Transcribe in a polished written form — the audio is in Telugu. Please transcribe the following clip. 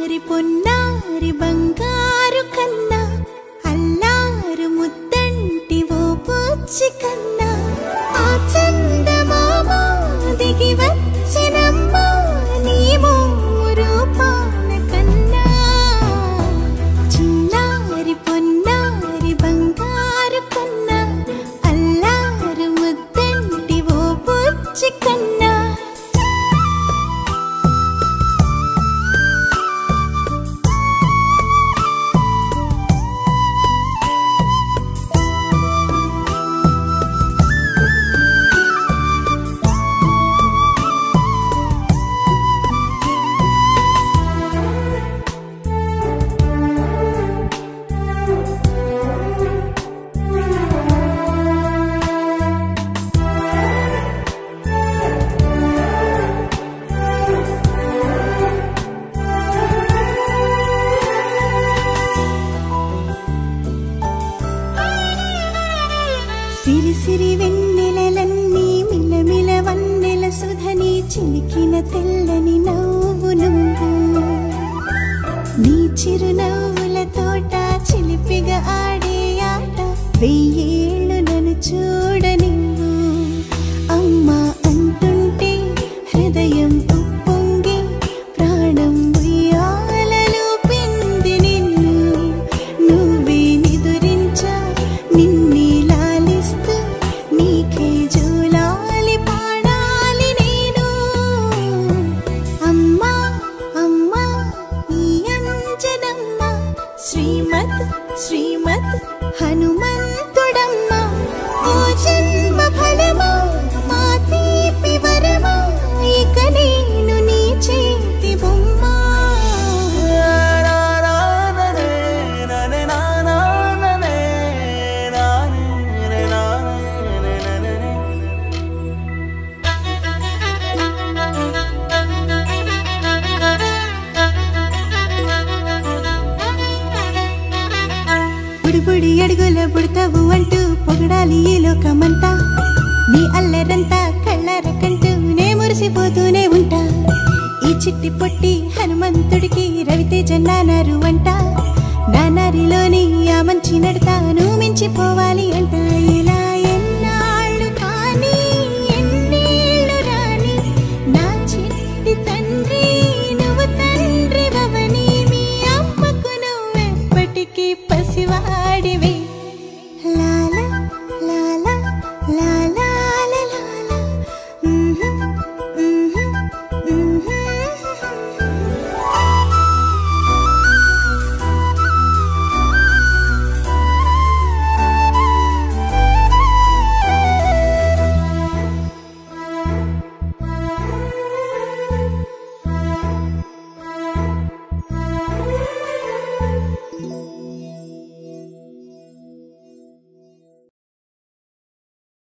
చిన్నారి పొన్నారి బంగారు కన్నా అల్లారు ముద్దంటి ఓ పుచ్చి కన్నా ఆ చందమామ దిగి వచ్చినమ్మ నీ రూపాన కన్నా చిన్నారి పొన్నారి బంగారు కన్నా అల్లారు ముద్దంటి ఓ పుచ్చి కన్నా సిరి సిరి వెన్నెలలన్నీ మిలమిల వన్నెల సుధని చిలికిన తెల్లని నవ్వు నువ్వు నీ చిరునవ్వుల తోట చిలిపిగా ఆడే ఆట వెయ్యేళ్ళు నన్ను చూడనివ్వు అమ్మా అంటుంటే హృదయం ఉప్పొంగి ప్రాణం ఉయ్యాలలో పింది నిన్ను నువ్వే నిదురించా నిన్నే నీకే జోలాలి పాడాలి నేను అమ్మా అమ్మా ఈ అంజనమ్మ శ్రీమత్ శ్రీమత్ హనుమంతుడమ్మ ఓ జన్మ ఫలమా మా తీపి వరమా ఇక నేను నీ చేతి బొమ్మ బుడి అడుగుల బుడతావు అంటూ పొగడాలి ఈ లోకమంతా నీ అల్లరంతా కళ్ళారకంటూ నే మురిసిపోతూనే ఉంటా ఈ చిట్టి పొట్టి హనుమంతుడికి రవితేజ నానారు అంట నానారిలోని ఆ మంచి నడతాను మించిపోవాలి అంట